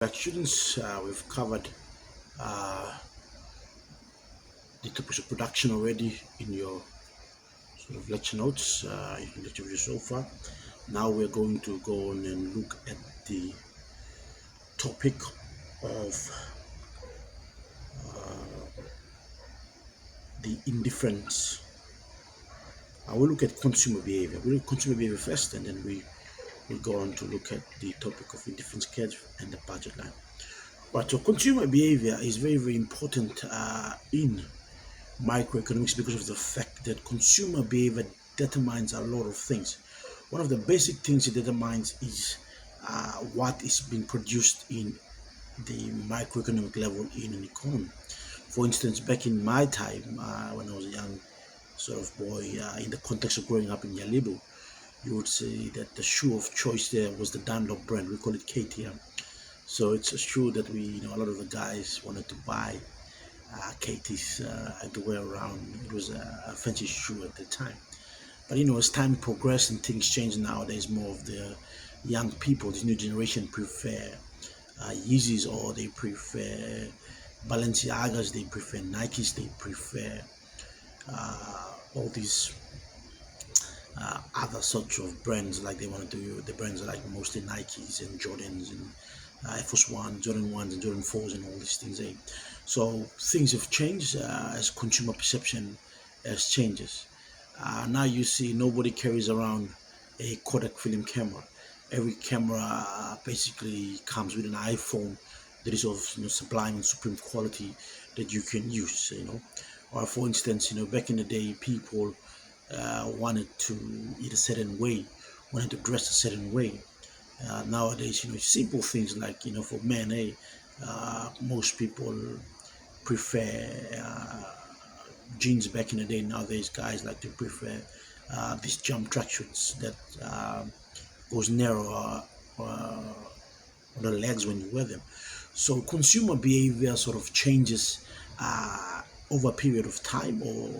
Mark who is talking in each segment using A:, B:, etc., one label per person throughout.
A: Like students, we've covered uh, the topics of production already in your sort of lecture notes, in lecture video so far. Now we're going to go on and look at the topic of the indifference. I will look at consumer behavior. We'll look at consumer behavior first, and then we will go on to look at the topic of indifference curve and the budget line. But so consumer behavior is very, very important in microeconomics because of the fact that consumer behavior determines a lot of things. One of the basic things it determines is what is being produced in the microeconomic level in an economy. For instance, back in my time, when I was a young sort of boy, in the context of growing up in Yalibu, you would say that the shoe of choice there was the Dunlop brand. We call it KTM. So it's a shoe that a lot of the guys wanted to buy. KT's and to wear around. It was a fancy shoe at the time. But as time progressed and things change nowadays, more of the young people, this new generation, prefer Yeezys, or they prefer Balenciagas, they prefer Nikes, they prefer all these other sorts of brands. Like they want to do the brands are like mostly Nikes and Jordans and Air Force One, Jordan 1s and Jordan 4s and all these things. So things have changed as consumer perception has changes. Now you see nobody carries around a Kodak film camera. Every camera basically comes with an iPhone that is of sublime and supreme quality that you can use. Or for instance, back in the day, people wanted to eat a certain way, wanted to dress a certain way. Nowadays, simple things like, for men, most people prefer jeans. Back in the day. Nowadays, guys like to prefer these jump tracksuits that goes narrow on the legs when you wear them. So consumer behavior sort of changes over a period of time, or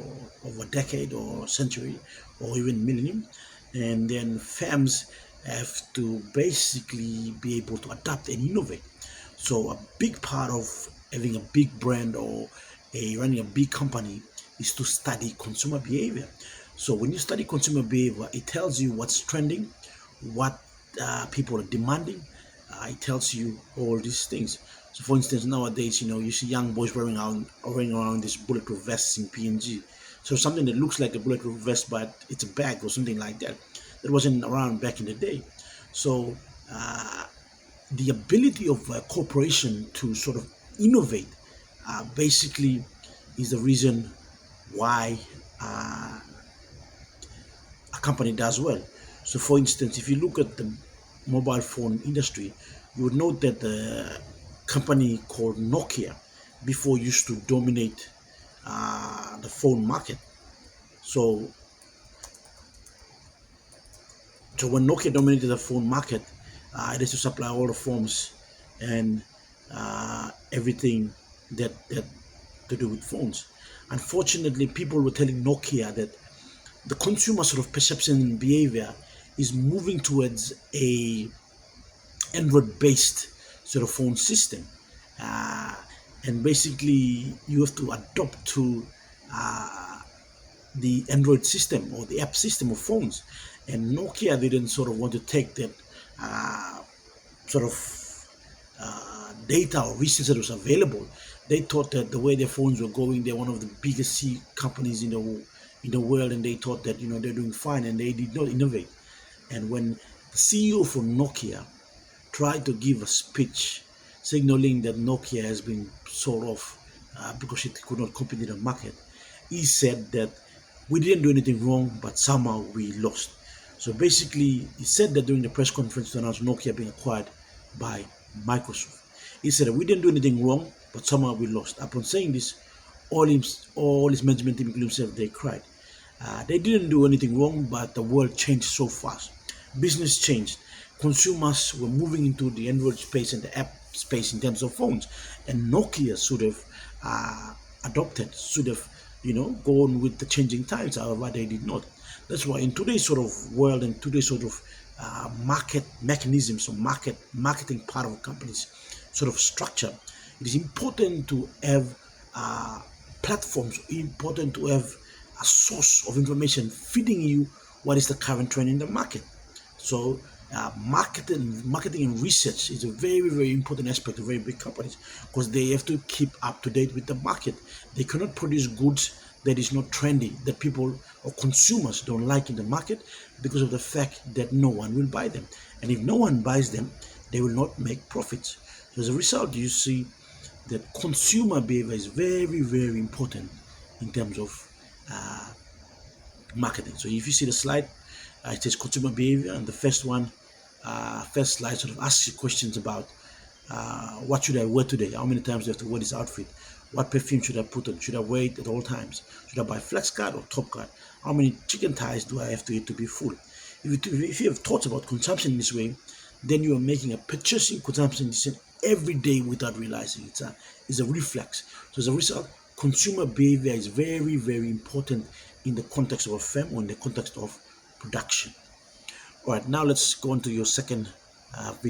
A: over a decade or century or even millennium, and then firms have to basically be able to adapt and innovate. So a big part of having a big brand or running a big company is to study consumer behavior. So when you study consumer behavior, it tells you what's trending, what people are demanding. It tells you all these things. So for instance, nowadays, you see young boys wearing around these bulletproof vests in PNG. So something that looks like a bulletproof vest, but it's a bag or something like that. That wasn't around back in the day. So the ability of a corporation to sort of innovate basically is the reason why a company does well. So for instance, if you look at the mobile phone industry, you would note that the company called Nokia before used to dominate the phone market. So when Nokia dominated the phone market, it used to supply all the phones and everything that to do with phones. Unfortunately, people were telling Nokia that the consumer sort of perception and behavior is moving towards a Android-based sort of phone system, and basically you have to adopt to the Android system or the app system of phones. And Nokia didn't sort of want to take that sort of data or research that was available. They thought that the way their phones were going, they're one of the biggest C companies in the world, and they thought that they're doing fine, and they did not innovate. And when the CEO for Nokia tried to give a speech signaling that Nokia has been sold off because it could not compete in the market, he said that we didn't do anything wrong, but somehow we lost. So basically, he said that during the press conference to announce Nokia being acquired by Microsoft. He said that we didn't do anything wrong, but somehow we lost. Upon saying this, all his management team, including himself, they cried. They didn't do anything wrong, but the world changed so fast. Business changed. Consumers were moving into the Android space and the app space in terms of phones, and Nokia should have adopted, should have gone with the changing times. However, they did not. That's why in today's sort of world and today's sort of market mechanisms or marketing part of companies, sort of structure, it is important to have platforms, important to have a source of information feeding you what is the current trend in the market. So marketing and research is a very, very important aspect of very big companies, because they have to keep up to date with the market. They cannot produce goods that is not trendy, that people or consumers don't like in the market, because of the fact that no one will buy them. And if no one buys them, they will not make profits. So as a result, you see that consumer behavior is very, very important in terms of uh, marketing. So if you see the slide, it says consumer behavior, and the first slide sort of asks you questions about what should I wear today? How many times do I have to wear this outfit? What perfume should I put on? Should I wear it at all times? Should I buy flex card or top card? How many chicken thighs do I have to eat to be full? If you have thoughts about consumption in this way, then you are making a purchasing consumption decision every day without realizing it's a reflex. So as a result, consumer behavior is very, very important in the context of a firm or in the context of production. All right, now let's go on to your second video.